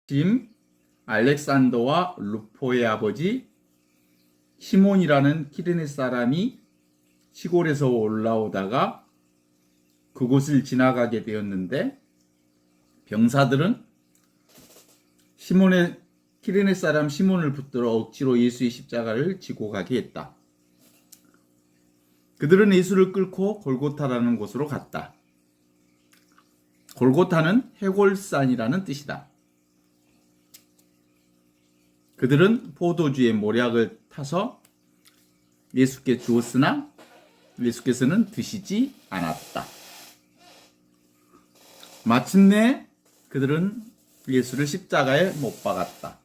짐, 알렉산더와 루포의 아버지 시몬이라는 키레네 사람이 시골에서 올라오다가 그곳을 지나가게 되었는데 병사들은 키레네 사람 시몬을 붙들어 억지로 예수의 십자가를 지고 가게 했다. 그들은 예수를 끌고 골고타라는 곳으로 갔다. 골고타는 해골산이라는 뜻이다. 그들은 포도주의 모략을 타서 예수께 주었으나 예수께서는 드시지 않았다. 마침내 그들은 예수를 십자가에 못 박았다.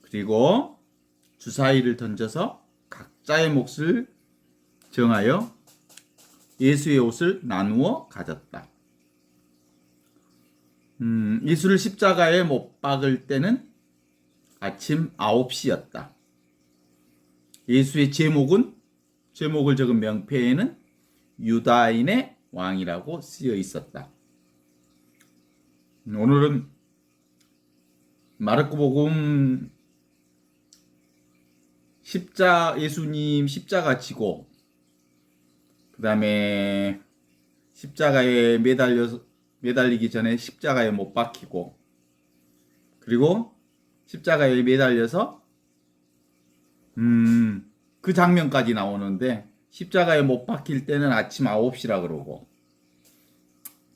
그리고 주사위를 던져서 각자의 몫을 정하여 예수의 옷을 나누어 가졌다. 예수를 십자가에 못 박을 때는 아침 9시였다. 예수의 제목을 적은 명패에는 유다인의 왕이라고 쓰여 있었다. 오늘은 마르코복음 예수님 십자가 지고 그 다음에 십자가에 매달리기 전에 십자가에 못 박히고 그리고 십자가에 매달려서 그 장면까지 나오는데 십자가에 못 박힐 때는 아침 9시라 그러고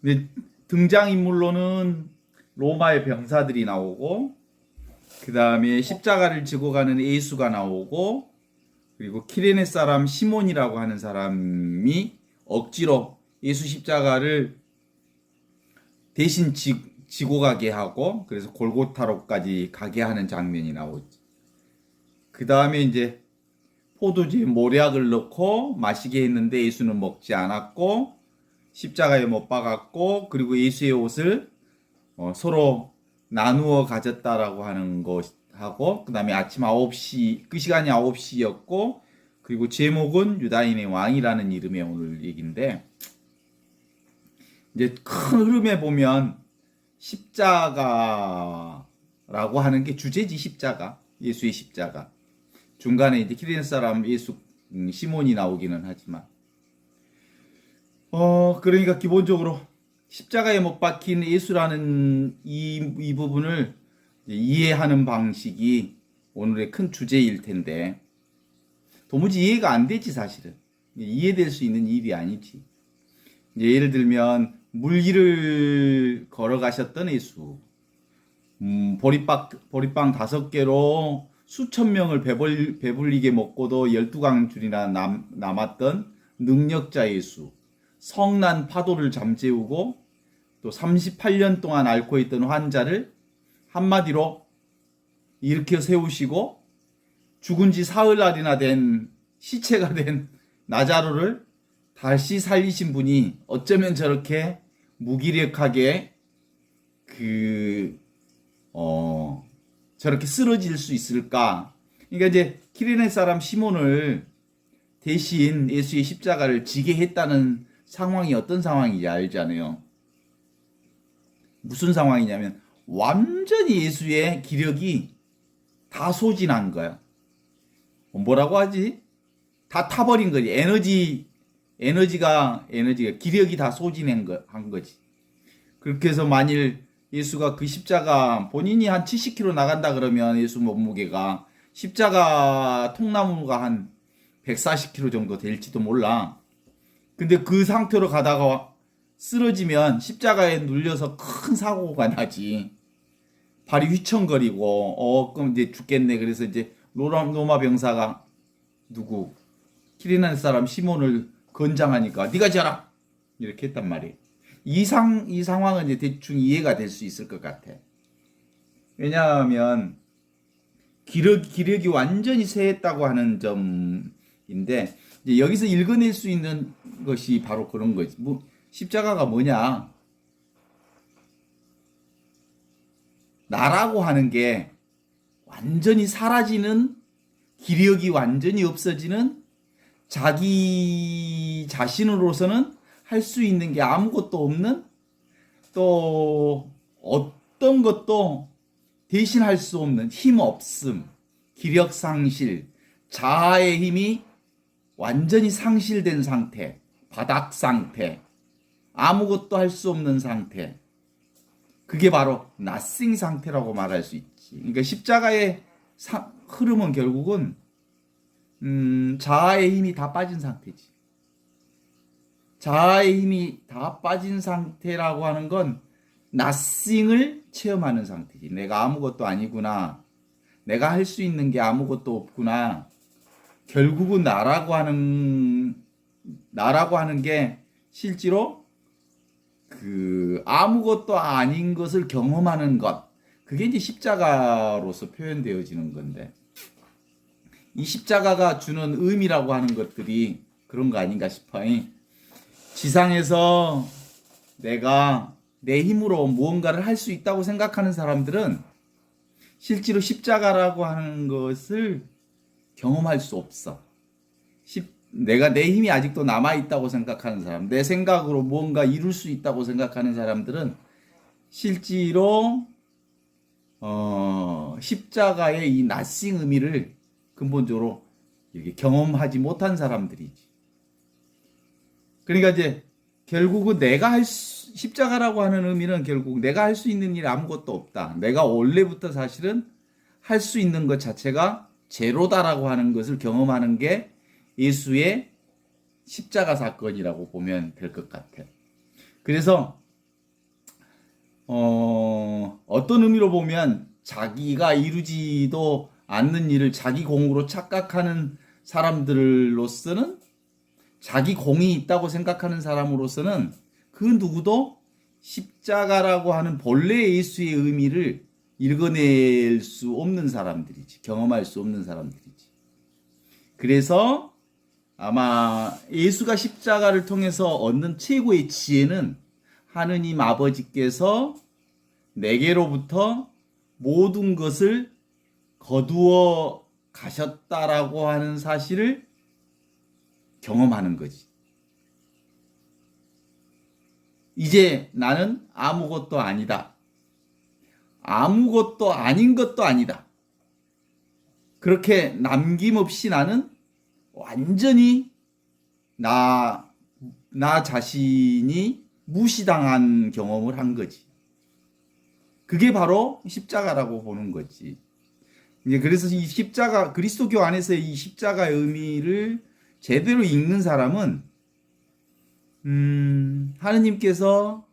근데 등장인물로는 로마의 병사들이 나오고 그 다음에 십자가를 지고 가는 예수가 나오고 그리고 키레네 사람 시몬이라고 하는 사람이 억지로 예수 십자가를 대신 지고 가게 하고 그래서 골고타로까지 가게 하는 장면이 나오지. 그 다음에 이제 포도주에 모략을 넣고 마시게 했는데 예수는 먹지 않았고 십자가에 못 박았고 그리고 예수의 옷을 서로 나누어 가졌다라고 하는 것하고 그 다음에 아침 9시 그 시간이 9시였고 그리고 제목은 유다인의 왕이라는 이름의 오늘 얘기인데 이제 큰 흐름에 보면 십자가라고 하는 게 주제지. 십자가, 예수의 십자가. 중간에 이제 키레네 사람 예수 시몬이 나오기는 하지만 그러니까 기본적으로 십자가에 못 박힌 예수라는 이 부분을 이해하는 방식이 오늘의 큰 주제일 텐데 도무지 이해가 안 되지. 사실은 이해될 수 있는 일이 아니지. 이제 예를 들면 물길을 걸어가셨던 예수, 보리빵 5개로 수천 명을 배불리게 먹고도 12강줄이나 남았던 능력자 예수, 성난 파도를 잠재우고 또 38년 동안 앓고 있던 환자를 한마디로 일으켜 세우시고 죽은 지 사흘날이나 된 시체가 된 나자로를 다시 살리신 분이 어쩌면 저렇게 무기력하게 저렇게 쓰러질 수 있을까? 그러니까 이제 키레네 사람 시몬을 대신 예수의 십자가를 지게 했다는 상황이 어떤 상황인지 알잖아요. 무슨 상황이냐면 완전히 예수의 기력이 다 소진한 거야. 뭐라고 하지? 다 타버린 거지. 에너지가 기력이 다 소진한 거지. 그렇게 해서 만일 예수가 그 십자가 본인이 한 70kg 나간다 그러면 예수 몸무게가 십자가 통나무가 한 140kg 정도 될지도 몰라. 근데 그 상태로 가다가 쓰러지면 십자가에 눌려서 큰 사고가 나지. 발이 휘청거리고 그럼 이제 죽겠네. 그래서 이제 로마 병사가 키레네 사람 시몬을 건장하니까 네가 져라 이렇게 했단 말이에요. 이 상황은 이제 대충 이해가 될 수 있을 것 같아. 왜냐하면 기력이 완전히 쇠했다고 하는 점인데 이제 여기서 읽어낼 수 있는 것이 바로 그런 거지. 십자가가 뭐냐? 나라고 하는 게 완전히 사라지는, 기력이 완전히 없어지는, 자기 자신으로서는 할 수 있는 게 아무것도 없는, 또 어떤 것도 대신할 수 없는 힘 없음, 기력 상실, 자아의 힘이 완전히 상실된 상태, 바닥 상태, 아무것도 할 수 없는 상태. 그게 바로 nothing 상태라고 말할 수 있지. 그러니까 십자가의 흐름은 결국은 자아의 힘이 다 빠진 상태지. 자아의 힘이 다 빠진 상태라고 하는 건 nothing을 체험하는 상태지. 내가 아무것도 아니구나. 내가 할 수 있는 게 아무것도 없구나. 결국은 나라고 하는 게 실제로 그 아무것도 아닌 것을 경험하는 것. 그게 이제 십자가로서 표현되어지는 건데, 이 십자가가 주는 의미라고 하는 것들이 그런 거 아닌가 싶어요. 지상에서 내가 내 힘으로 무언가를 할 수 있다고 생각하는 사람들은 실제로 십자가라고 하는 것을 경험할 수 없어. 내가 내 힘이 아직도 남아있다고 생각하는 사람, 내 생각으로 무언가 이룰 수 있다고 생각하는 사람들은 실제로 십자가의 이 나싱 의미를 근본적으로 이렇게 경험하지 못한 사람들이지. 그러니까 이제 결국은 십자가라고 하는 의미는 결국 내가 할 수 있는 일 아무것도 없다. 내가 원래부터 사실은 할 수 있는 것 자체가 제로다라고 하는 것을 경험하는 게 예수의 십자가 사건이라고 보면 될 것 같아. 그래서 어떤 의미로 보면 자기가 이루지도 않는 일을 자기 공으로 착각하는 사람들로서는, 자기 공이 있다고 생각하는 사람으로서는 그 누구도 십자가라고 하는 본래 예수의 의미를 읽어낼 수 없는 사람들이지. 경험할 수 없는 사람들이지. 그래서 아마 예수가 십자가를 통해서 얻는 최고의 지혜는 하느님 아버지께서 내게로부터 모든 것을 거두어 가셨다라고 하는 사실을 경험하는 거지. 이제 나는 아무것도 아니다. 아무것도 아닌 것도 아니다. 그렇게 남김없이 나는 완전히 나 자신이 무시당한 경험을 한 거지. 그게 바로 십자가라고 보는 거지. 이제 그래서 이 십자가, 그리스도교 안에서의 이 십자가의 의미를 제대로 읽는 사람은 하느님께서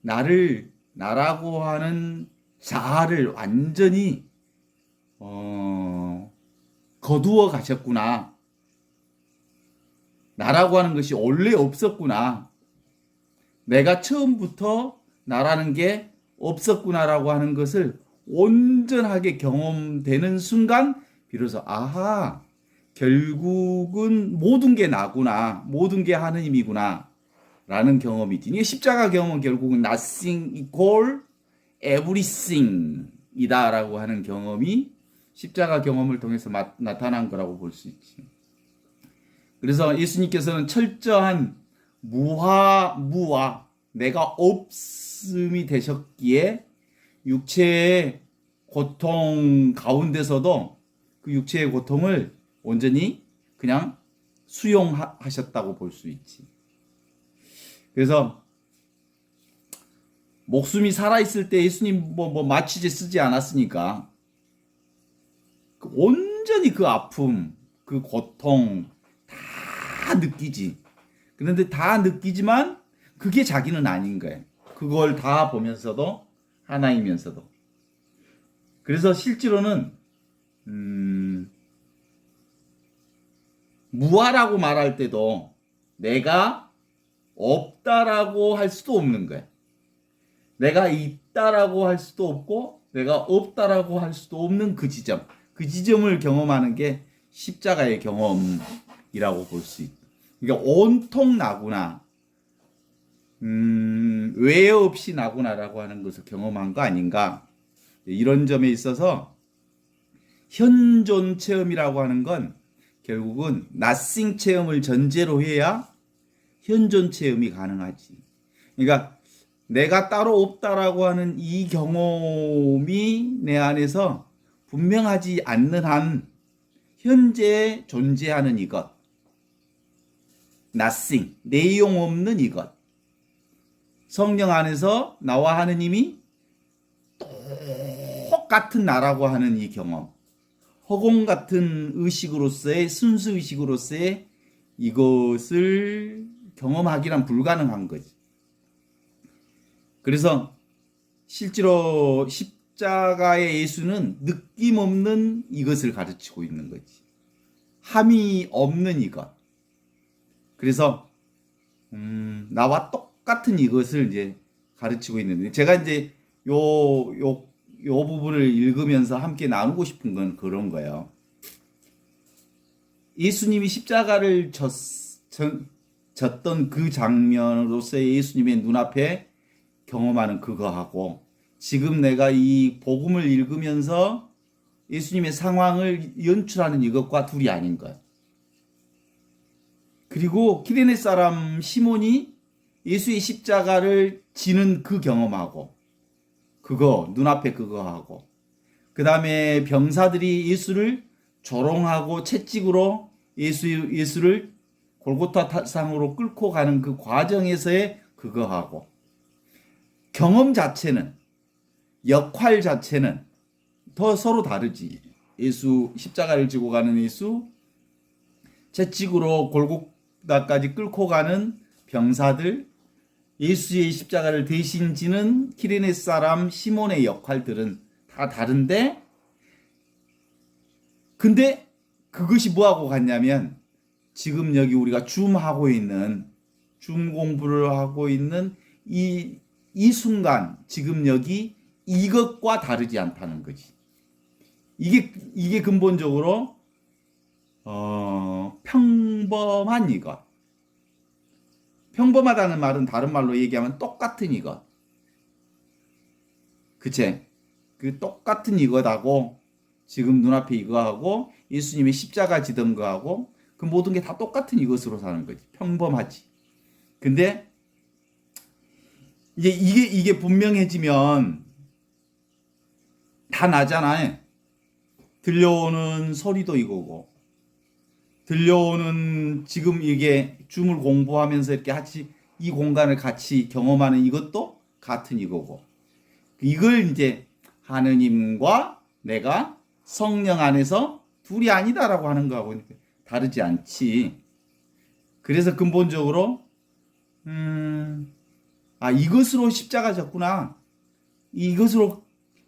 나라고 하는 자아를 완전히 거두어 가셨구나. 나라고 하는 것이 원래 없었구나. 내가 처음부터 나라는 게 없었구나라고 하는 것을 온전하게 경험되는 순간 비로소 아하, 결국은 모든 게 나구나. 모든 게 하느님이구나. 라는 경험이지. 이게 십자가 경험은 결국은 nothing equal everything 이다라고 하는 경험이 십자가 경험을 통해서 나타난 거라고 볼 수 있지. 그래서 예수님께서는 철저한 무와 내가 없음이 되셨기에 육체의 고통 가운데서도 그 육체의 고통을 온전히 그냥 수용하셨다고 볼 수 있지. 그래서 목숨이 살아있을 때 예수님 마취제 쓰지 않았으니까 온전히 그 아픔, 그 고통 다 느끼지. 그런데 다 느끼지만 그게 자기는 아닌 거예요. 그걸 다 보면서도 하나이면서도. 그래서 실제로는 무아라고 말할 때도 내가 없다라고 할 수도 없는 거예요. 내가 있다라고 할 수도 없고 내가 없다라고 할 수도 없는 그 지점을 경험하는 게 십자가의 경험이라고 볼 수 있다. 그러니까 온통 나구나, 외 없이 나구나라고 하는 것을 경험한 거 아닌가. 이런 점에 있어서 현존 체험이라고 하는 건 결국은 nothing 체험을 전제로 해야 현존 체험이 가능하지. 그러니까 내가 따로 없다라고 하는 이 경험이 내 안에서 분명하지 않는 한 현재 존재하는 이것, nothing, 내용 없는 이것, 성령 안에서 나와 하느님이 똑같은 나라고 하는 이 경험, 허공 같은 의식으로서의 순수 의식으로서의 이것을 경험하기란 불가능한 거지. 그래서 실제로 십자가의 예수는 느낌 없는 이것을 가르치고 있는 거지. 함이 없는 이것. 그래서 나와 똑같은 이것을 이제 가르치고 있는데, 제가 이제 요 부분을 읽으면서 함께 나누고 싶은 건 그런 거예요. 예수님이 십자가를 졌던 그 장면으로서의 예수님의 눈앞에 경험하는 그거하고, 지금 내가 이 복음을 읽으면서 예수님의 상황을 연출하는 이것과 둘이 아닌 거예요. 그리고 키레네 사람 시몬이 예수의 십자가를 지는 그 경험하고, 그거 눈앞에 그거하고, 그 다음에 병사들이 예수를 조롱하고 채찍으로 예수를 골고타 상으로 끌고 가는 그 과정에서의 그거하고, 경험 자체는, 역할 자체는 더 서로 다르지. 예수 십자가를 지고 가는 예수, 채찍으로 골고다까지 끌고 가는 병사들, 예수의 십자가를 대신 지는 키레네 사람 시몬의 역할들은 다 다른데, 근데 그것이 뭐하고 같냐면, 지금 여기 우리가 줌 공부를 하고 있는 이 순간, 지금 여기 이것과 다르지 않다는 거지. 이게 근본적으로 평범한 이것. 평범하다는 말은 다른 말로 얘기하면 똑같은 이것. 그치? 그 똑같은 이것하고, 지금 눈앞에 이거하고, 예수님의 십자가 지던 거하고, 그 모든 게 다 똑같은 이것으로 사는 거지. 평범하지. 근데 이제 이게 분명해지면 다 나잖아. 들려오는 소리도 이거고, 들려오는 지금 이게 줌을 공부하면서 이렇게 같이 이 공간을 같이 경험하는 이것도 같은 이거고, 이걸 이제 하느님과 내가 성령 안에서 둘이 아니다라고 하는 거하고 다르지 않지. 그래서 근본적으로 이것으로 십자가 졌구나. 이것으로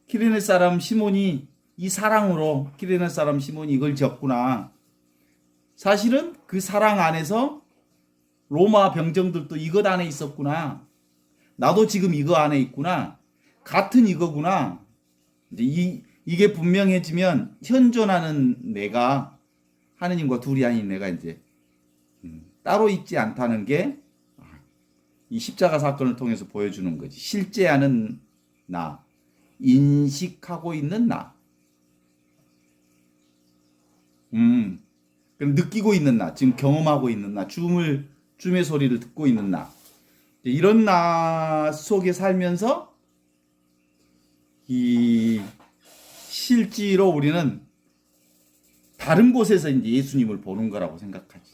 키레네 사람 시몬이, 이 사랑으로 키레네 사람 시몬이 이걸 졌구나. 사실은 그 사랑 안에서 로마 병정들도 이것 안에 있었구나. 나도 지금 이거 안에 있구나. 같은 이거구나. 이제 이게 분명해지면 현존하는 내가 하느님과 둘이 아닌 내가 이제 따로 있지 않다는 게 이 십자가 사건을 통해서 보여주는 거지. 실제하는 나, 인식하고 있는 나, 그럼 느끼고 있는 나, 지금 경험하고 있는 나, 줌의 소리를 듣고 있는 나, 이런 나 속에 살면서 이 실제로 우리는 다른 곳에서 이제 예수님을 보는 거라고 생각하지.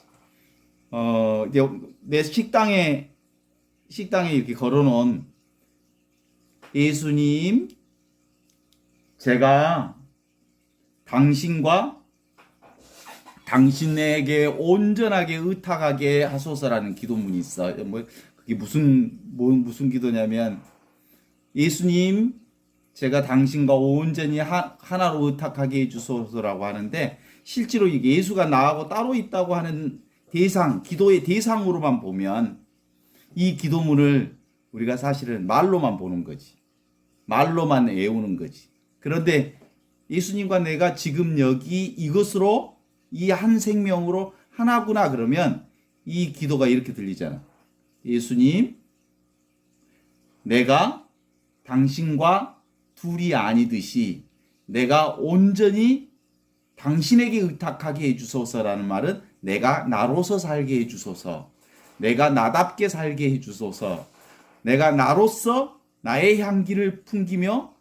내 식당에 이렇게 걸어놓은 예수님, 제가 당신에게 온전하게 의탁하게 하소서라는 기도문이 있어. 그게 무슨 기도냐면, 예수님, 제가 당신과 온전히 하나로 의탁하게 해주소서라고 하는데, 실제로 이게 예수가 나하고 따로 있다고 하는 기도의 대상으로만 보면 이 기도문을 우리가 사실은 말로만 보는 거지. 말로만 외우는 거지. 그런데 예수님과 내가 지금 여기 이것으로, 이 한 생명으로 하나구나 그러면 이 기도가 이렇게 들리잖아. 예수님, 내가 당신과 둘이 아니듯이 내가 온전히 당신에게 의탁하게 해주소서라는 말은 내가 나로서 살게 해주소서, 내가 나답게 살게 해주소서, 내가 나로서 나의 향기를 풍기며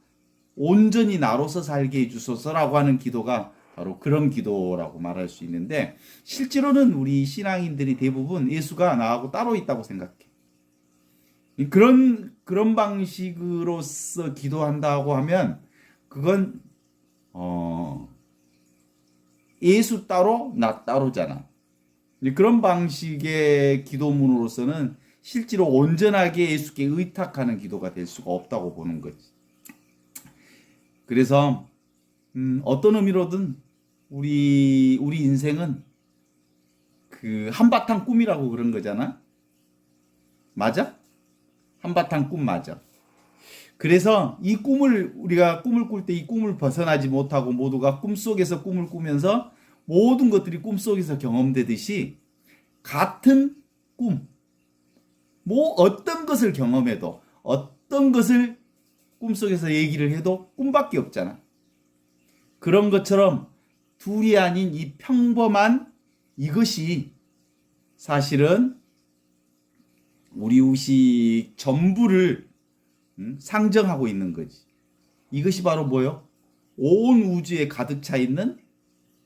온전히 나로서 살게 해주소서라고 하는 기도가 바로 그런 기도라고 말할 수 있는데, 실제로는 우리 신앙인들이 대부분 예수가 나하고 따로 있다고 생각해. 그런 방식으로서 기도한다고 하면 그건 예수 따로 나 따로잖아. 그런 방식의 기도문으로서는 실제로 온전하게 예수께 의탁하는 기도가 될 수가 없다고 보는 거지. 그래서 어떤 의미로든 우리 인생은 그 한바탕 꿈이라고 그런 거잖아. 맞아? 한바탕 꿈 맞아. 그래서 이 꿈을 우리가 꿈을 꿀 때 이 꿈을 벗어나지 못하고 모두가 꿈속에서 꿈을 꾸면서 모든 것들이 꿈속에서 경험되듯이 같은 꿈, 뭐 어떤 것을 경험해도 어떤 것을 꿈속에서 얘기를 해도 꿈밖에 없잖아. 그런 것처럼 둘이 아닌 이 평범한 이것이 사실은 우리 의식 전부를 상정하고 있는 거지. 이것이 바로 뭐요? 온 우주에 가득 차 있는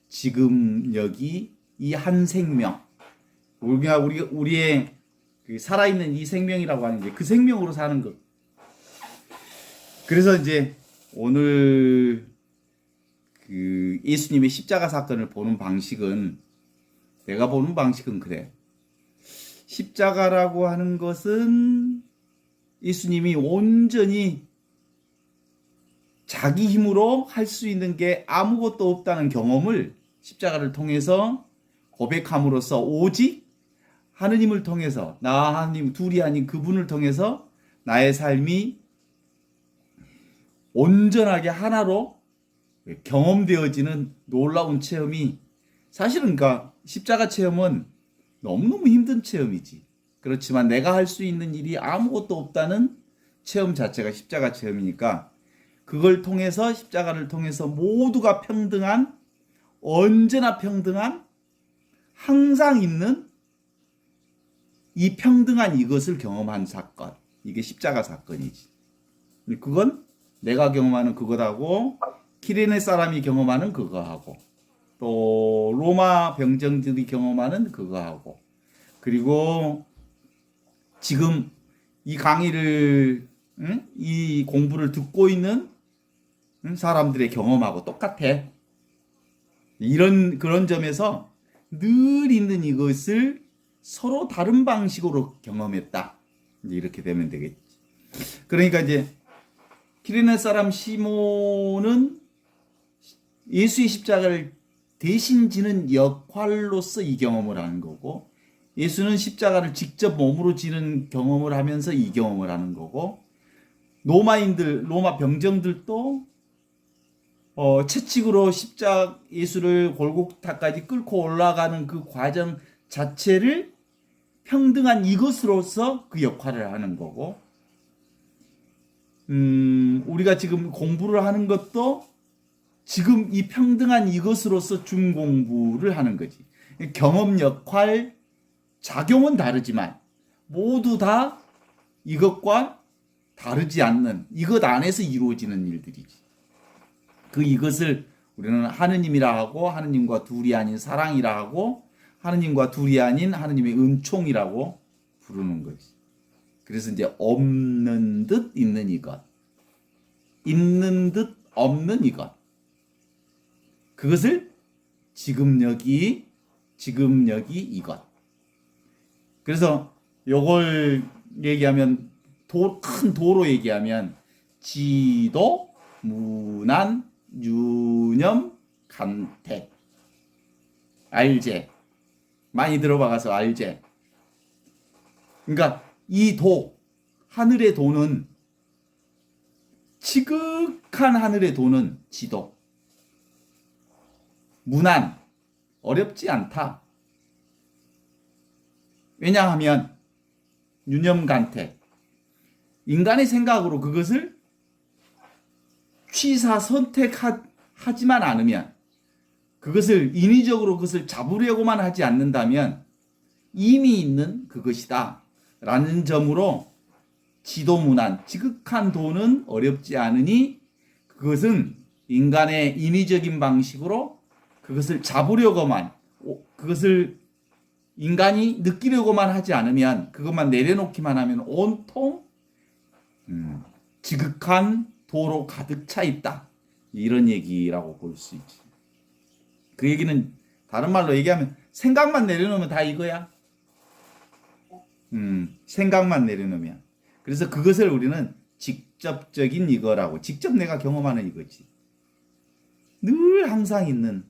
지금 여기 이 한 생명. 우리의 그 살아있는 이 생명이라고 하는 게 그 생명으로 사는 것. 그래서 이제 오늘 그 예수님의 십자가 사건을 보는 방식은, 내가 보는 방식은 그래. 십자가라고 하는 것은 예수님이 온전히 자기 힘으로 할 수 있는 게 아무것도 없다는 경험을 십자가를 통해서 고백함으로써 오직 하느님을 통해서, 나와 하느님 둘이 아닌 그분을 통해서 나의 삶이 온전하게 하나로 경험되어지는 놀라운 체험이, 사실은 그러니까 십자가 체험은 너무너무 힘든 체험이지. 그렇지만 내가 할 수 있는 일이 아무것도 없다는 체험 자체가 십자가 체험이니까, 그걸 통해서, 십자가를 통해서 모두가 평등한, 언제나 평등한, 항상 있는 이 평등한 이것을 경험한 사건, 이게 십자가 사건이지. 그건 내가 경험하는 그것하고 키레네 사람이 경험하는 그거하고 또 로마 병정들이 경험하는 그거하고, 그리고 지금 이 강의를 이 공부를 듣고 있는 사람들의 경험하고 똑같아. 그런 점에서 늘 있는 이것을 서로 다른 방식으로 경험했다. 이렇게 되면 되겠지. 그러니까 이제 키레네 사람 시몬은 예수의 십자가를 대신 지는 역할로서 이 경험을 하는 거고, 예수는 십자가를 직접 몸으로 지는 경험을 하면서 이 경험을 하는 거고, 로마 병정들도 채찍으로 예수를 골고타까지 끌고 올라가는 그 과정 자체를 평등한 이것으로서 그 역할을 하는 거고, 우리가 지금 공부를 하는 것도 지금 이 평등한 이것으로서 중공부를 하는 거지. 경험 역할, 작용은 다르지만 모두 다 이것과 다르지 않는 이것 안에서 이루어지는 일들이지. 그 이것을 우리는 하느님이라 하고, 하느님과 둘이 아닌 사랑이라 하고, 하느님과 둘이 아닌 하느님의 은총이라고 부르는 거지. 그래서 이제 없는 듯 있는 이것, 있는 듯 없는 이것, 그것을 지금 여기 이것. 그래서 요걸 얘기하면 큰 도로 얘기하면 지도, 문안, 유념, 간택. 알제. 많이 들어봐가서 알제. 그러니까 이 하늘의 도는, 지극한 하늘의 도는 지도. 문안, 어렵지 않다. 왜냐하면 유념간택, 인간의 생각으로 그것을 취사 선택하지만 않으면, 그것을 인위적으로 그것을 잡으려고만 하지 않는다면 이미 있는 그것이다 라는 점으로 지도문안, 지극한 도는 어렵지 않으니 그것은 인간의 인위적인 방식으로 그것을 잡으려고만, 그것을 인간이 느끼려고만 하지 않으면, 그것만 내려놓기만 하면 온통 지극한 도로 가득 차 있다. 이런 얘기라고 볼 수 있지. 그 얘기는 다른 말로 얘기하면 생각만 내려놓으면 다 이거야. 생각만 내려놓으면. 그래서 그것을 우리는 직접적인 이거라고, 직접 내가 경험하는 이거지. 늘 항상 있는,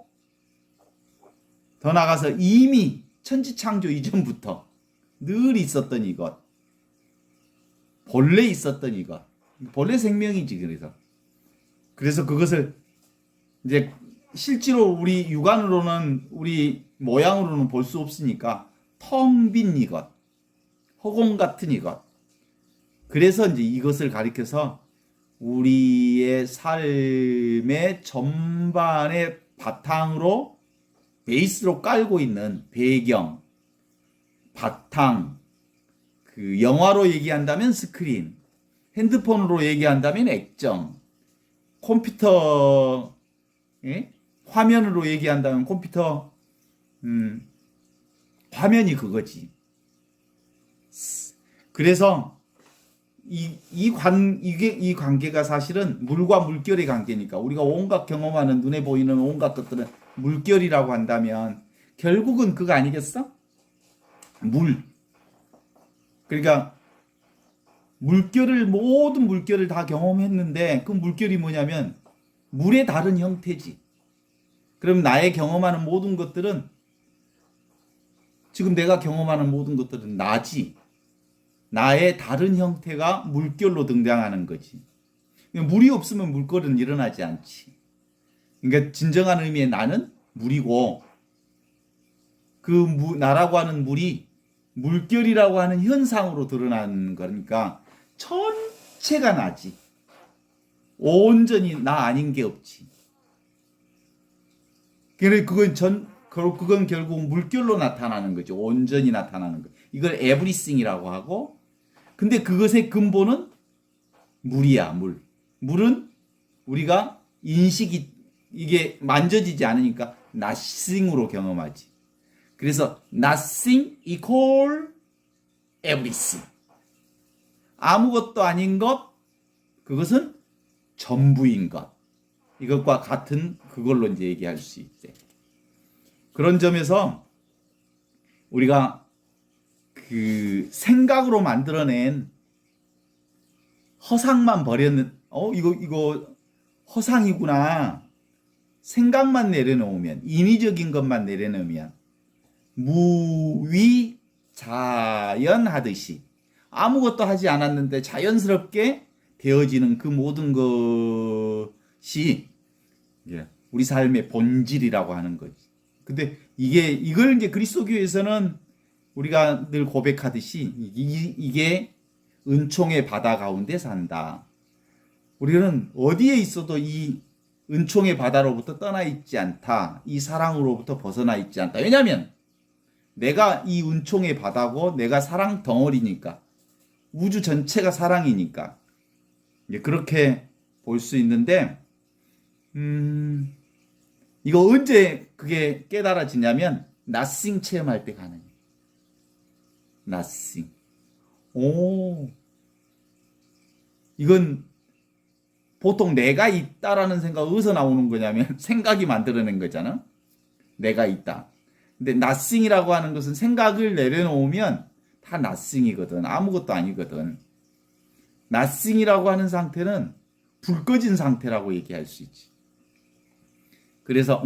더 나아가서 이미 천지창조 이전부터 늘 있었던 이것, 본래 있었던 이것, 본래 생명이지. 그래서 그것을 이제 실제로 우리 육안으로는, 우리 모양으로는 볼 수 없으니까 텅 빈 이것, 허공 같은 이것. 그래서 이제 이것을 가리켜서 우리의 삶의 전반의 바탕으로, 베이스로 깔고 있는 배경, 바탕, 그 영화로 얘기한다면 스크린, 핸드폰으로 얘기한다면 액정, 컴퓨터, 예? 화면으로 얘기한다면 컴퓨터, 화면이 그거지. 그래서 이 관계가 사실은 물과 물결의 관계니까, 우리가 온갖 경험하는, 눈에 보이는 온갖 것들은 물결이라고 한다면 결국은 그거 아니겠어? 물. 그러니까 모든 물결을 다 경험했는데 그 물결이 뭐냐면 물의 다른 형태지. 그럼 나의 경험하는 모든 것들은, 지금 내가 경험하는 모든 것들은 나지. 나의 다른 형태가 물결로 등장하는 거지. 물이 없으면 물결은 일어나지 않지. 그러니까 진정한 의미의 나는 물이고, 그 나라고 하는 물이 물결이라고 하는 현상으로 드러나는 거니까 전체가 나지. 온전히 나 아닌 게 없지. 그건 결국 물결로 나타나는 거죠. 온전히 나타나는 거. 이걸 에브리싱이라고 하고, 근데 그것의 근본은 물이야, 물. 물은 우리가 이게 만져지지 않으니까 nothing으로 경험하지. 그래서 nothing equal everything. 아무것도 아닌 것, 그것은 전부인 것. 이것과 같은 그걸로 이제 얘기할 수 있대. 그런 점에서 우리가 그 생각으로 만들어낸 허상만 이거 허상이구나. 생각만 내려놓으면, 인위적인 것만 내려놓으면 무위자연하듯이 아무것도 하지 않았는데 자연스럽게 되어지는 그 모든 것이 우리 삶의 본질이라고 하는 거지. 근데 이걸 이제 그리스도교에서는 우리가 늘 고백하듯이 이게 은총의 바다 가운데 산다. 우리는 어디에 있어도 이 은총의 바다로부터 떠나 있지 않다. 이 사랑으로부터 벗어나 있지 않다. 왜냐하면 내가 이 은총의 바다고, 내가 사랑 덩어리니까, 우주 전체가 사랑이니까 그렇게 볼 수 있는데, 이거 언제 그게 깨달아지냐면 nothing 체험할 때 가능해. nothing. 이건 보통 내가 있다라는 생각이 어디서 나오는 거냐면 생각이 만들어낸 거잖아. 내가 있다. 근데 nothing이라고 하는 것은 생각을 내려놓으면 다 nothing이거든. 아무것도 아니거든. nothing이라고 하는 상태는 불 꺼진 상태라고 얘기할 수 있지. 그래서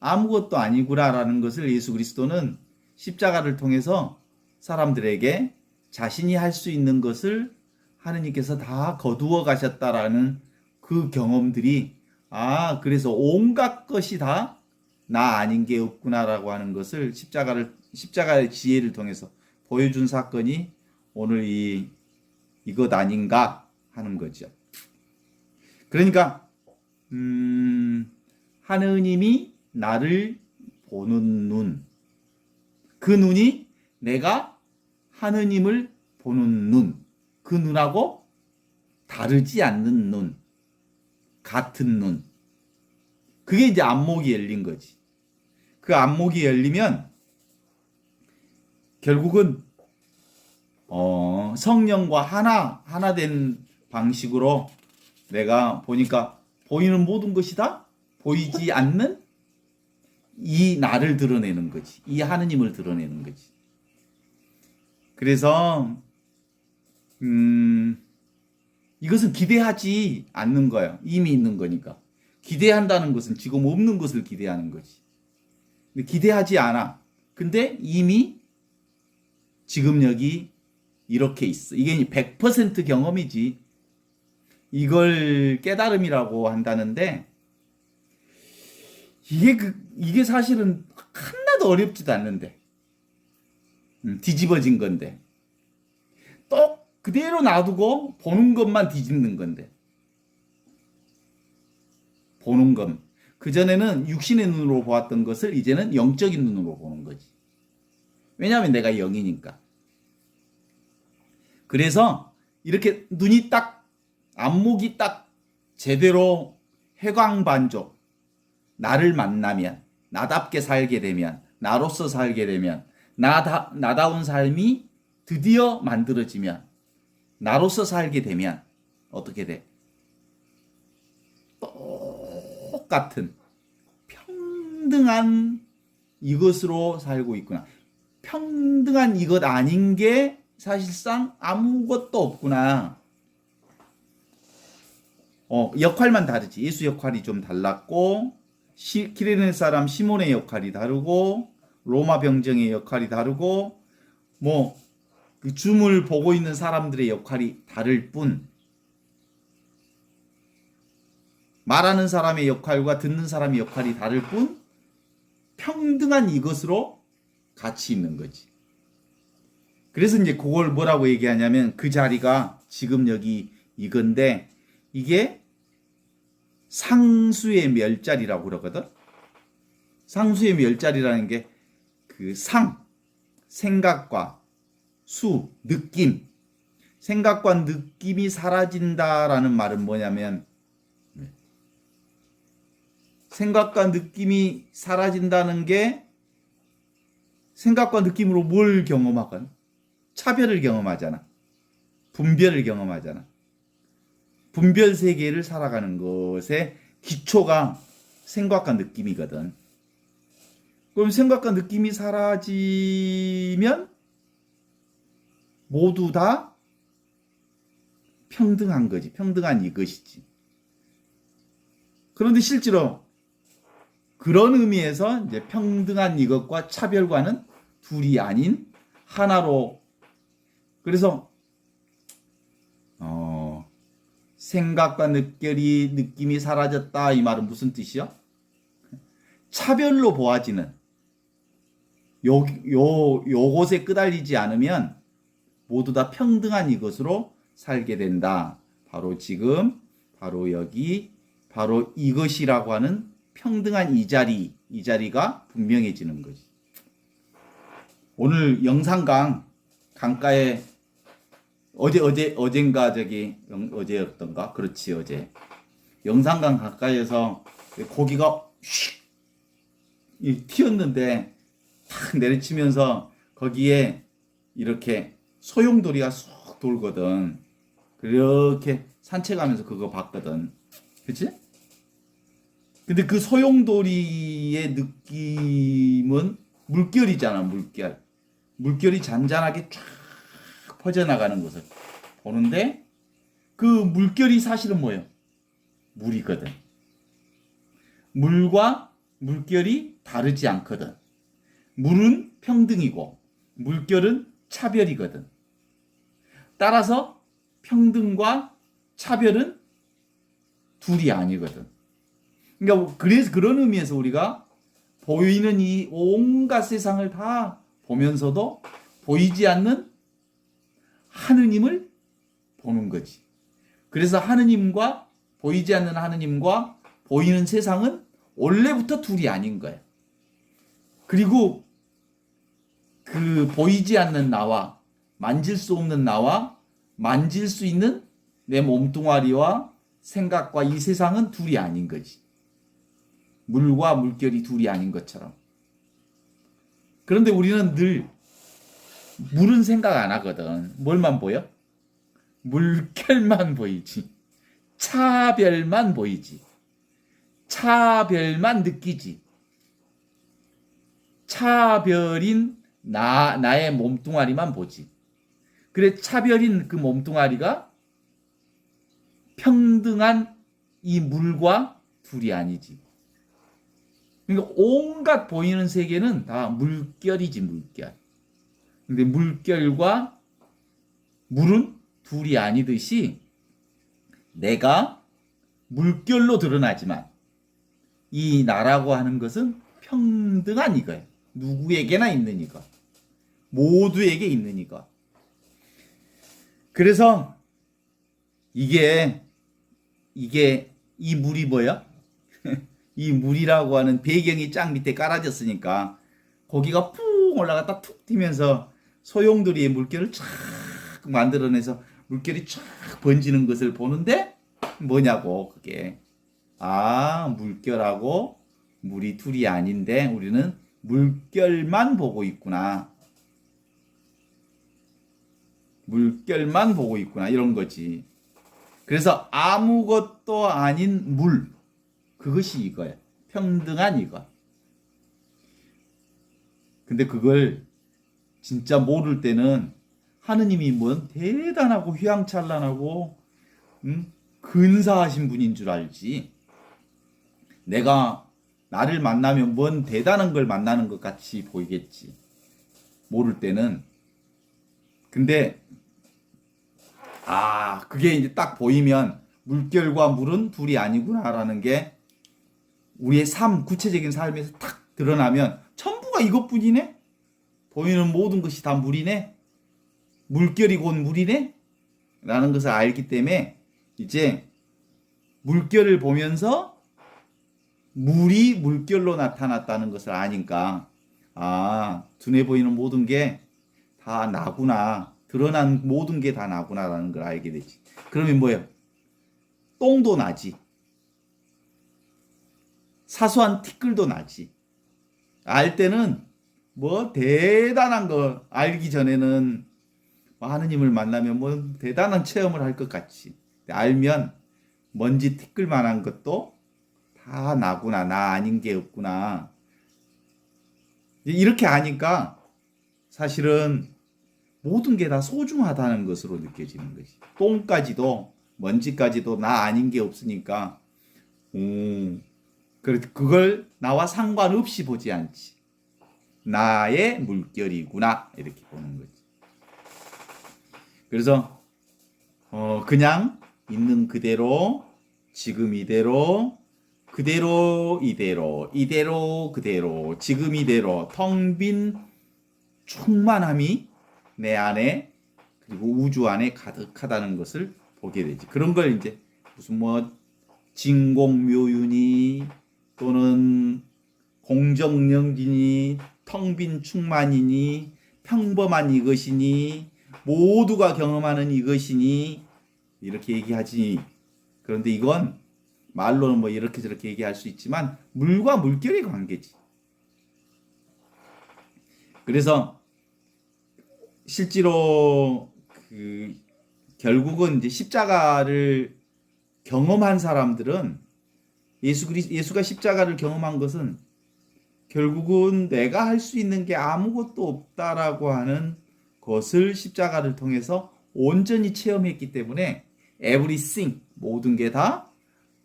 아무것도 아니구나라는 것을 예수 그리스도는 십자가를 통해서 사람들에게 자신이 할 수 있는 것을 하느님께서 다 거두어 가셨다라는 그 경험들이, 그래서 온갖 것이 다 나 아닌 게 없구나라고 하는 것을 십자가의 지혜를 통해서 보여준 사건이 오늘 이것 아닌가 하는 거죠. 그러니까 하느님이 나를 보는 눈, 그 눈이 내가 하느님을 보는 눈, 그 눈하고 다르지 않는 눈, 같은 눈. 그게 이제 안목이 열린 거지. 그 안목이 열리면 결국은 성령과 하나 된 방식으로 내가 보니까 보이는 모든 것이 다 보이지 않는 이 나를 드러내는 거지. 이 하느님을 드러내는 거지. 그래서 이것은 기대하지 않는 거야. 이미 있는 거니까. 기대한다는 것은 지금 없는 것을 기대하는 거지. 근데 기대하지 않아. 근데 이미 지금 여기 이렇게 있어. 이게 100% 경험이지. 이걸 깨달음이라고 한다는데 이게 사실은 하나도 어렵지도 않는데 뒤집어진 건데 또 그대로 놔두고 보는 것만 뒤집는 건데 보는 것. 그전에는 육신의 눈으로 보았던 것을 이제는 영적인 눈으로 보는 거지. 왜냐하면 내가 영이니까. 그래서 이렇게 눈이 딱 안목이 딱 제대로 해광반족 나를 만나면 나답게 살게 되면 나로서 살게 되면 나다운 삶이 드디어 만들어지면 나로서 살게 되면 어떻게 돼? 똑같은 평등한 이것으로 살고 있구나. 평등한 이것 아닌 게 사실상 아무것도 없구나. 역할만 다르지. 예수 역할이 좀 달랐고 키레네 사람 시몬의 역할이 다르고 로마 병정의 역할이 다르고 그 줌을 보고 있는 사람들의 역할이 다를 뿐 말하는 사람의 역할과 듣는 사람의 역할이 다를 뿐 평등한 이것으로 같이 있는 거지. 그래서 이제 그걸 뭐라고 얘기하냐면 그 자리가 지금 여기 이건데 이게 상수의 멸자리라고 그러거든. 상수의 멸자리라는 게 그 생각과 수, 느낌. 생각과 느낌이 사라진다라는 말은 뭐냐면 생각과 느낌이 사라진다는 게 생각과 느낌으로 뭘 경험하건? 차별을 경험하잖아. 분별을 경험하잖아. 분별 세계를 살아가는 것의 기초가 생각과 느낌이거든. 그럼 생각과 느낌이 사라지면 모두 다 평등한 거지. 평등한 이것이지. 그런데 실제로 그런 의미에서 이제 평등한 이것과 차별과는 둘이 아닌 하나로. 그래서 생각과 느낌이 사라졌다 이 말은 무슨 뜻이요? 차별로 보아지는 요것에 끄달리지 않으면 모두 다 평등한 이것으로 살게 된다. 바로 지금 바로 여기 바로 이것이라고 하는 평등한 이 자리가 분명해지는 거지. 오늘 영산강 강가에 어젠가 어제였던가? 그렇지, 어제. 영산강 가까이에서 고기가 휙 튀었는데 탁 내리치면서 거기에 이렇게 소용돌이가 쏙 돌거든. 그렇게 산책하면서 그거 봤거든. 그치? 근데 그 소용돌이의 느낌은 물결이잖아, 물결. 물결이 잔잔하게 쫙 퍼져나가는 것을 보는데 그 물결이 사실은 뭐예요? 물이거든. 물과 물결이 다르지 않거든. 물은 평등이고 물결은 차별이거든. 따라서 평등과 차별은 둘이 아니거든. 그러니까 그래서 그런 의미에서 우리가 보이는 이 온갖 세상을 다 보면서도 보이지 않는 하느님을 보는 거지. 그래서 하느님과 보이지 않는 하느님과 보이는 세상은 원래부터 둘이 아닌 거야. 그리고 그 보이지 않는 나와 만질 수 없는 나와 만질 수 있는 내 몸뚱아리와 생각과 이 세상은 둘이 아닌 거지. 물과 물결이 둘이 아닌 것처럼. 그런데 우리는 늘 물은 생각 안 하거든. 뭘만 보여? 물결만 보이지. 차별만 보이지. 차별만 느끼지. 차별인 나의 몸뚱아리만 보지. 그래, 차별인 그 몸뚱아리가 평등한 이 물과 둘이 아니지. 그러니까 온갖 보이는 세계는 다 물결이지, 물결. 근데 물결과 물은 둘이 아니듯이 내가 물결로 드러나지만 이 나라고 하는 것은 평등한 이거예요. 누구에게나 있는 이거. 모두에게 있는 이거. 그래서 이게 이 물이 뭐야? 이 물이라고 하는 배경이 쫙 밑에 깔아졌으니까 고기가 푹 올라갔다 툭 튀면서 소용돌이의 물결을 쫙 만들어내서 물결이 쫙 번지는 것을 보는데 뭐냐고 그게. 아, 물결하고 물이 둘이 아닌데 우리는 물결만 보고 있구나. 물결만 보고 있구나. 이런 거지. 그래서 아무것도 아닌 물. 그것이 이거야. 평등한 이거. 근데 그걸 진짜 모를 때는 하느님이 뭔 대단하고 휘황찬란하고 근사하신 분인 줄 알지. 내가 나를 만나면 뭔 대단한 걸 만나는 것 같이 보이겠지. 모를 때는. 근데 그게 이제 딱 보이면 물결과 물은 둘이 아니구나라는 게 우리의 구체적인 삶에서 탁 드러나면 전부가 이것뿐이네? 보이는 모든 것이 다 물이네? 물결이 곧 물이네? 라는 것을 알기 때문에 이제 물결을 보면서 물이 물결로 나타났다는 것을 아니까 눈에 보이는 모든 게 다 나구나. 드러난 모든 게 다 나구나라는 걸 알게 되지. 그러면 뭐예요? 똥도 나지. 사소한 티끌도 나지. 알 때는 뭐 대단한 거 알기 전에는 하느님을 만나면 뭐 대단한 체험을 할 것 같지. 알면 먼지 티끌만한 것도 다 나구나. 나 아닌 게 없구나. 이렇게 아니까 사실은 모든 게 다 소중하다는 것으로 느껴지는 것이. 똥까지도 먼지까지도 나 아닌 게 없으니까 그걸 나와 상관없이 보지 않지. 나의 물결이구나 이렇게 보는 거지. 그래서 그냥 있는 그대로 지금 이대로 그대로 이대로 그대로 지금 이대로 텅 빈 충만함이 내 안에 그리고 우주 안에 가득하다는 것을 보게 되지. 그런 걸 이제 무슨 뭐 진공묘유니 또는 공정령이니 텅 빈 충만이니 평범한 이것이니 모두가 경험하는 이것이니 이렇게 얘기하지. 그런데 이건 말로는 뭐 이렇게 저렇게 얘기할 수 있지만 물과 물결의 관계지. 그래서 실제로 결국은 이제 십자가를 경험한 사람들은 예수가 십자가를 경험한 것은 결국은 내가 할 수 있는 게 아무것도 없다라고 하는 것을 십자가를 통해서 온전히 체험했기 때문에 everything 모든 게 다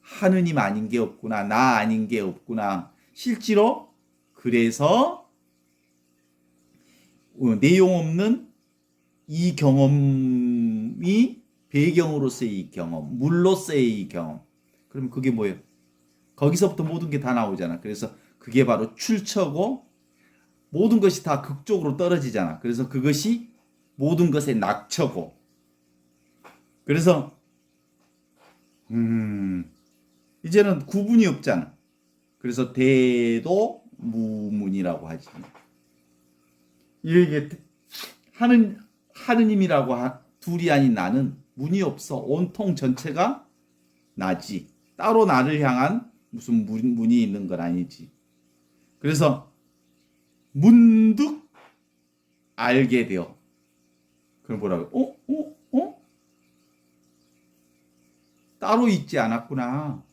하느님 아닌 게 없구나. 나 아닌 게 없구나. 실제로 그래서 내용 없는 이 경험이 배경으로서의 이 경험, 물로서의 이 경험. 그럼 그게 뭐예요? 거기서부터 모든 게 다 나오잖아. 그래서 그게 바로 출처고 모든 것이 다 극적으로 떨어지잖아. 그래서 그것이 모든 것의 낙처고. 그래서 이제는 구분이 없잖아. 그래서 대도무문이라고 하지. 이게 하느님이라고 둘이 아닌 나는 문이 없어. 온통 전체가 나지. 따로 나를 향한 무슨 문이 있는 건 아니지. 그래서 문득 알게 되어. 그럼 뭐라고? 따로 있지 않았구나.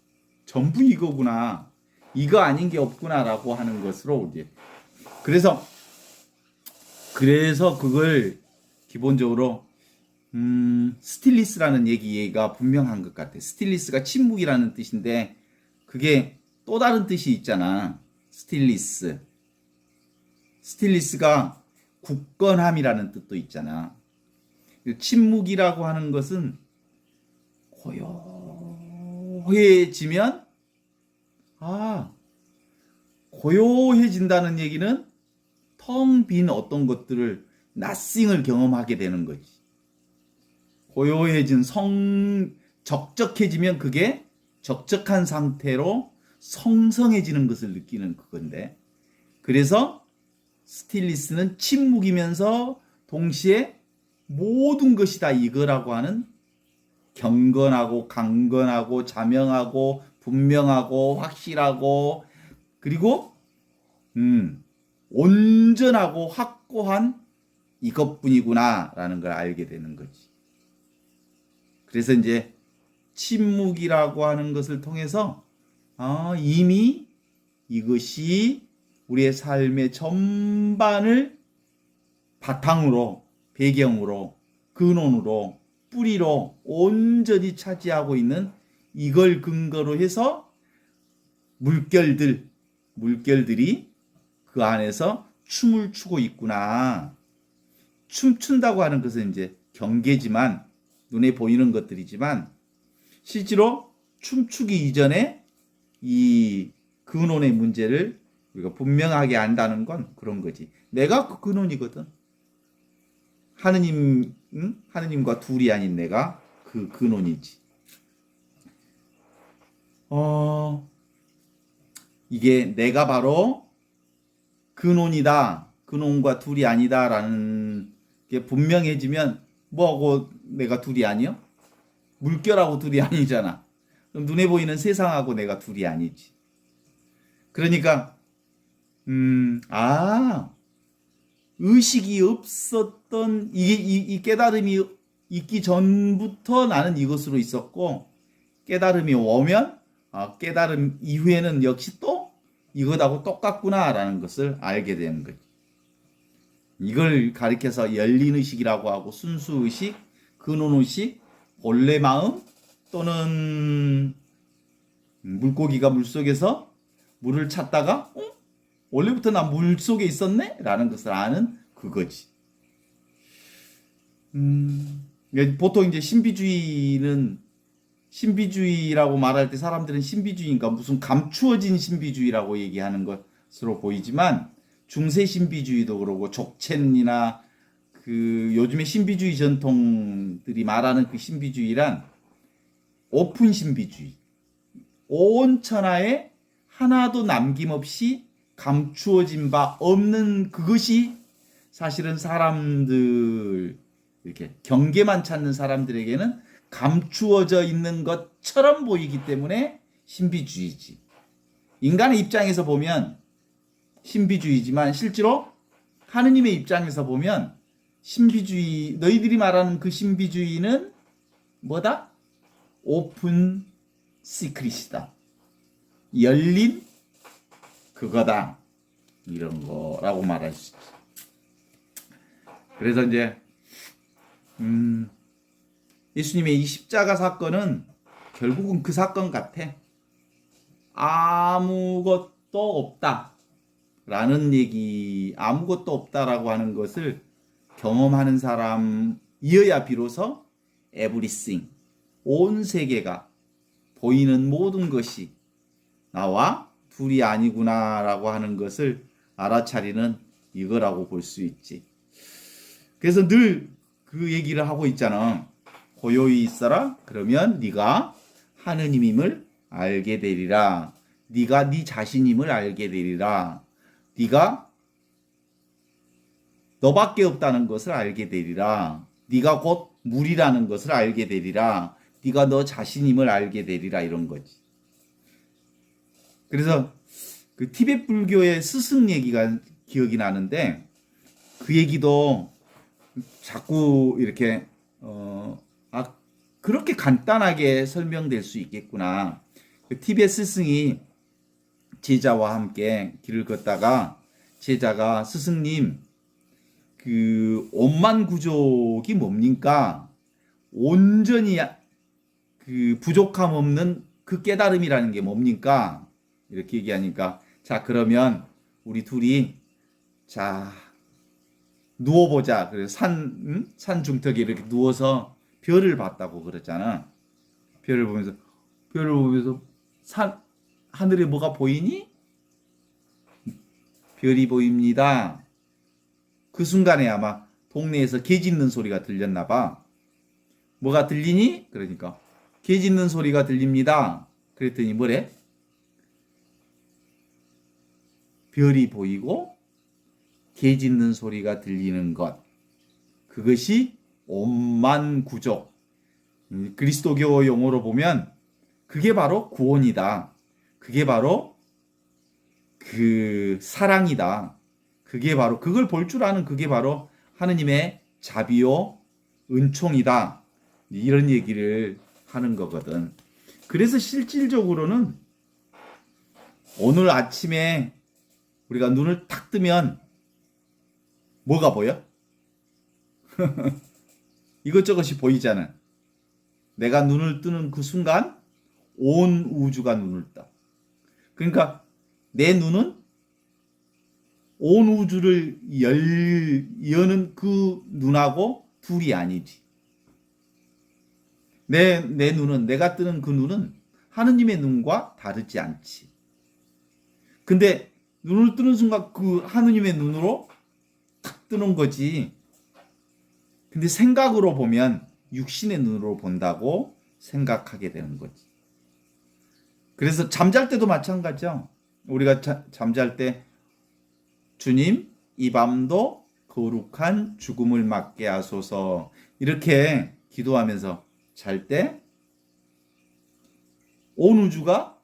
전부 이거구나. 이거 아닌 게 없구나라고 하는 것으로 이제. 그래서 그걸 기본적으로 스틸리스라는 얘기가 분명한 것 같아. 스틸리스가 침묵이라는 뜻인데 그게 또 다른 뜻이 있잖아. 스틸리스가 굳건함이라는 뜻도 있잖아. 침묵이라고 하는 것은 고요해지면 고요해진다는 얘기는 텅 빈 어떤 것들을 nothing을 경험하게 되는 거지. 고요해진 적적해지면 그게 적적한 상태로 성성해지는 것을 느끼는 그건데, 그래서 스틸리스는 침묵이면서 동시에 모든 것이 다 이거라고 하는 경건하고 강건하고 자명하고 분명하고 확실하고 그리고 온전하고 확고한 이것뿐이구나라는 걸 알게 되는 거지. 그래서 이제 침묵이라고 하는 것을 통해서 이미 이것이 우리의 삶의 전반을 바탕으로, 배경으로, 근원으로, 뿌리로 온전히 차지하고 있는 이걸 근거로 해서 물결들이 그 안에서 춤을 추고 있구나. 춤춘다고 하는 것은 이제 경계지만, 눈에 보이는 것들이지만, 실제로 춤추기 이전에 이 근원의 문제를 우리가 분명하게 안다는 건 그런 거지. 내가 그 근원이거든. 하느님과 둘이 아닌 내가 그 근원이지. 이게 내가 바로 근원이다. 근원과 둘이 아니다라는 게 분명해지면 뭐하고 내가 둘이 아니요? 물결하고 둘이 아니잖아. 그럼 눈에 보이는 세상하고 내가 둘이 아니지. 그러니까 의식이 없었던 이 깨달음이 있기 전부터 나는 이것으로 있었고, 깨달음이 오면 깨달음 이후에는 역시 또 이것하고 똑같구나라는 것을 알게 되는 거지. 이걸 가리켜서 열린 의식이라고 하고, 순수 의식, 근원 의식, 본래 마음, 또는 물고기가 물속에서 물을 찾다가 원래부터 나 물속에 있었네? 라는 것을 아는 그거지. 보통 이제 신비주의라고 말할 때 사람들은 신비주의인가 무슨 감추어진 신비주의라고 얘기하는 것으로 보이지만, 중세 신비주의도 그러고 족첸이나 그 요즘에 신비주의 전통들이 말하는 그 신비주의란 오픈 신비주의. 온 천하에 하나도 남김없이 감추어진 바 없는 그것이 사실은 사람들, 이렇게 경계만 찾는 사람들에게는 감추어져 있는 것처럼 보이기 때문에 신비주의지. 인간의 입장에서 보면 신비주의지만 실제로 하느님의 입장에서 보면 신비주의, 너희들이 말하는 그 신비주의는 뭐다? 오픈 시크릿이다. 열린 그거다. 이런 거라고 말할 수 있지. 그래서 이제 예수님의 이 십자가 사건은 결국은 그 사건 같아. 아무것도 없다 라는 얘기, 아무것도 없다라고 하는 것을 경험하는 사람이어야 비로소 everything, 온 세계가, 보이는 모든 것이 나와 둘이 아니구나라고 하는 것을 알아차리는 이거라고 볼 수 있지. 그래서 늘 그 얘기를 하고 있잖아. 고요히 있어라. 그러면 네가 하느님임을 알게 되리라. 네가 네 자신임을 알게 되리라. 네가 너밖에 없다는 것을 알게 되리라. 네가 곧 물이라는 것을 알게 되리라. 네가 너 자신임을 알게 되리라 이런 거지. 그래서 그 티베트 불교의 스승 얘기가 기억이 나는데 그 얘기도 자꾸 이렇게 그렇게 간단하게 설명될 수 있겠구나. 그 티베트 스승이 제자와 함께 길을 걷다가 제자가 스승님 그 원만구족이 뭡니까? 온전히 그 부족함 없는 그 깨달음이라는 게 뭡니까? 이렇게 얘기하니까 자 그러면 우리 둘이 자 누워보자. 그래서 산 중턱에 이렇게 누워서 별을 봤다고 그랬잖아. 별을 보면서 하늘에 뭐가 보이니? 별이 보입니다. 그 순간에 아마 동네에서 개 짖는 소리가 들렸나 봐. 뭐가 들리니? 그러니까 개 짖는 소리가 들립니다. 그랬더니 뭐래? 별이 보이고 개 짖는 소리가 들리는 것. 그것이 원만구족. 그리스도교 용어로 보면 그게 바로 구원이다. 그게 바로 그 사랑이다. 그게 바로 그걸 볼 줄 아는 그게 바로 하느님의 자비요 은총이다. 이런 얘기를 하는 거거든. 그래서 실질적으로는 오늘 아침에 우리가 눈을 탁 뜨면 뭐가 보여? 이것저것이 보이잖아. 내가 눈을 뜨는 그 순간 온 우주가 눈을 떠. 그러니까 내 눈은 온 우주를 여는 그 눈하고 둘이 아니지. 내 눈은, 내가 뜨는 그 눈은 하느님의 눈과 다르지 않지. 근데 눈을 뜨는 순간 그 하느님의 눈으로 탁 뜨는 거지. 근데 생각으로 보면 육신의 눈으로 본다고 생각하게 되는 거지. 그래서 잠잘 때도 마찬가지죠. 우리가 잠잘 때 주님 이 밤도 거룩한 죽음을 맞게 하소서 이렇게 기도하면서 잘 때 온 우주가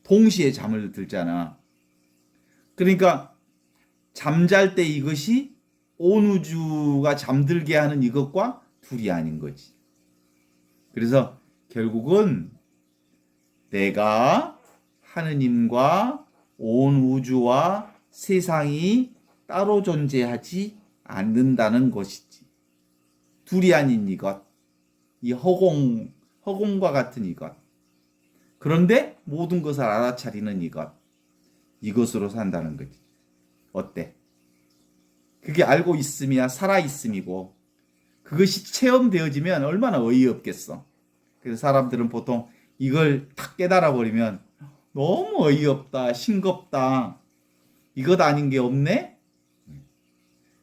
동시에 잠을 들잖아. 그러니까 잠잘 때 이것이 온 우주가 잠들게 하는 이것과 둘이 아닌 거지. 그래서 결국은 내가 하느님과 온 우주와 세상이 따로 존재하지 않는다는 것이지. 둘이 아닌 이것. 이 허공과 같은 이것. 그런데 모든 것을 알아차리는 이것. 이것으로 산다는 거지. 어때? 그게 알고 있음이야 살아있음이고 그것이 체험되어지면 얼마나 어이없겠어. 그래서 사람들은 보통 이걸 탁 깨달아 버리면 너무 어이없다, 싱겁다. 이것 아닌 게 없네?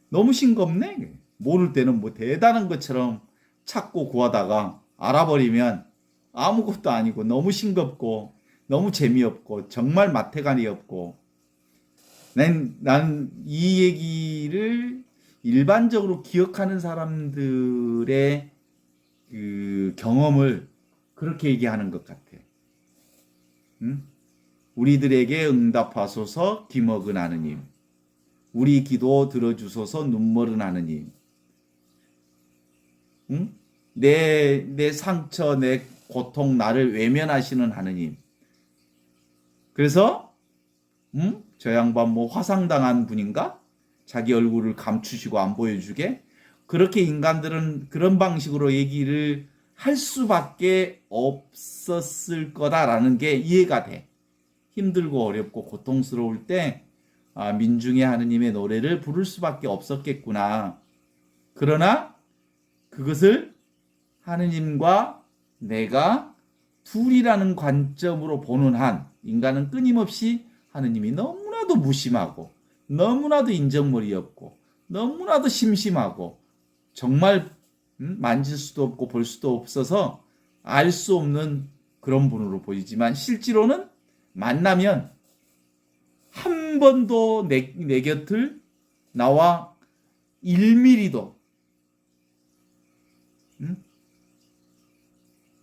너무 싱겁네? 모를 때는 뭐 대단한 것처럼 찾고 구하다가 알아버리면 아무것도 아니고 너무 싱겁고 너무 재미없고 정말 맛태간이 없고 난 이 얘기를 일반적으로 기억하는 사람들의 그 경험을 그렇게 얘기하는 것 같아. 응? 우리들에게 응답하소서 기먹은 하느님. 우리 기도 들어주소서 눈멀은 하느님. 응? 내 상처, 내 고통, 나를 외면하시는 하느님. 그래서 저 양반 뭐 화상당한 분인가? 자기 얼굴을 감추시고 안 보여주게? 그렇게 인간들은 그런 방식으로 얘기를 할 수밖에 없었을 거다라는 게 이해가 돼. 힘들고 어렵고 고통스러울 때 민중의 하느님의 노래를 부를 수밖에 없었겠구나. 그러나 그것을 하느님과 내가 둘이라는 관점으로 보는 한 인간은 끊임없이 하느님이 너무나도 무심하고 너무나도 인정머리 없고 너무나도 심심하고 정말 만질 수도 없고 볼 수도 없어서 알 수 없는 그런 분으로 보이지만 실제로는 만나면 한 번도 내 곁을 나와 1mm도 응?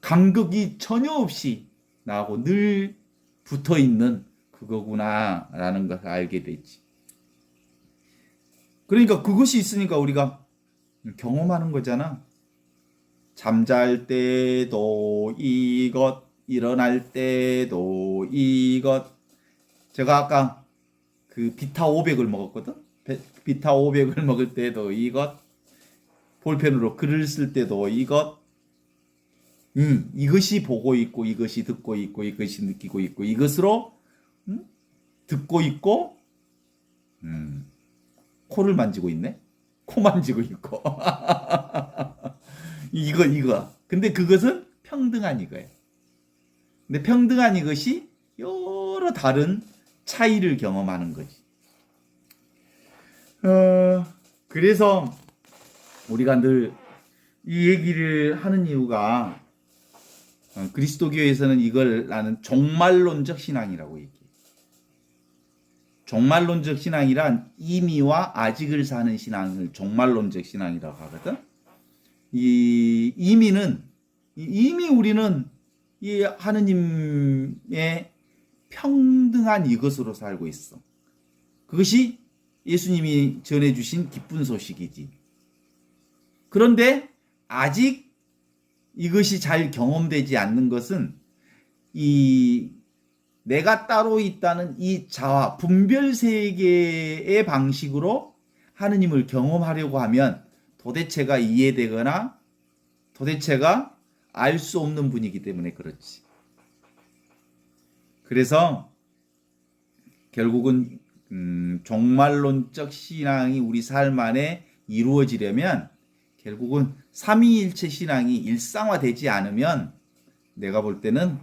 간극이 전혀 없이 나하고 늘 붙어 있는 그거구나라는 것을 알게 되지. 그러니까 그것이 있으니까 우리가 경험하는 거잖아. 잠잘 때도 이것, 일어날 때도 이것. 제가 아까 그 비타 500을 먹었거든. 비타 500을 먹을 때도 이것, 볼펜으로 글을 쓸 때도 이것. 이것이 보고 있고, 이것이 듣고 있고, 이것이 느끼고 있고, 이것으로 듣고 있고, 코를 만지고 있네. 코 만지고 있고. 이거. 근데 그것은 평등한 이거예요. 근데 평등한 이것이 여러 다른 차이를 경험하는 거지. 그래서 우리가 늘 이 얘기를 하는 이유가 그리스도교에서는 이걸 나는 종말론적 신앙이라고 얘기해. 종말론적 신앙이란 이미와 아직을 사는 신앙을 종말론적 신앙이라고 하거든. 이 이미는 이미 우리는 이 하느님의 평등한 이것으로 살고 있어. 그것이 예수님이 전해주신 기쁜 소식이지. 그런데 아직 이것이 잘 경험되지 않는 것은 이 내가 따로 있다는 이 자아, 분별 세계의 방식으로 하느님을 경험하려고 하면 도대체가 이해되거나 도대체가 알 수 없는 분이기 때문에 그렇지. 그래서 결국은 종말론적 신앙이 우리 삶 안에 이루어지려면 결국은 삼위일체 신앙이 일상화되지 않으면 내가 볼 때는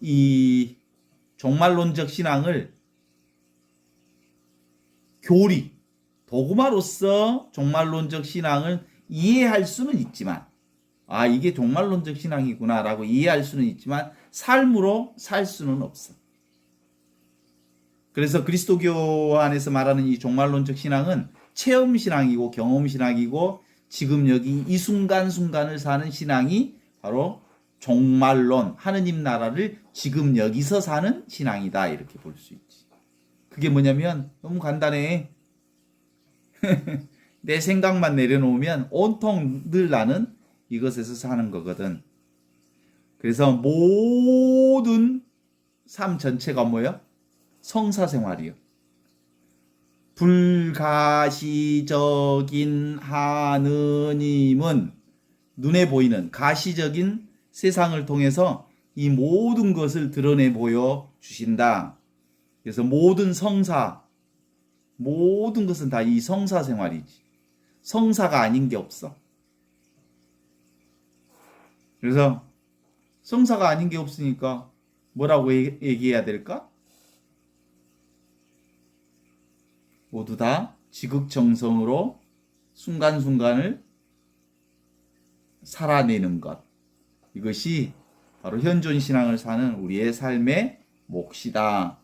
이 종말론적 신앙을 교리, 도구마로서 종말론적 신앙을 이해할 수는 있지만 이게 종말론적 신앙이구나라고 이해할 수는 있지만 삶으로 살 수는 없어. 그래서 그리스도교 안에서 말하는 이 종말론적 신앙은 체험 신앙이고 경험 신앙이고 지금 여기 이 순간순간을 사는 신앙이 바로 종말론, 하느님 나라를 지금 여기서 사는 신앙이다 이렇게 볼 수 있지. 그게 뭐냐면 너무 간단해. 내 생각만 내려놓으면 온통 늘 나는 이것에서 사는 거거든. 그래서 모든 삶 전체가 뭐야? 성사생활이요. 불가시적인 하느님은 눈에 보이는 가시적인 세상을 통해서 이 모든 것을 드러내 보여 주신다. 그래서 모든 성사, 모든 것은 다 이 성사 생활이지. 성사가 아닌 게 없어. 그래서 성사가 아닌 게 없으니까 뭐라고 얘기해야 될까? 모두 다 지극정성으로 순간순간을 살아내는 것. 이것이 바로 현존 신앙을 사는 우리의 삶의 몫이다.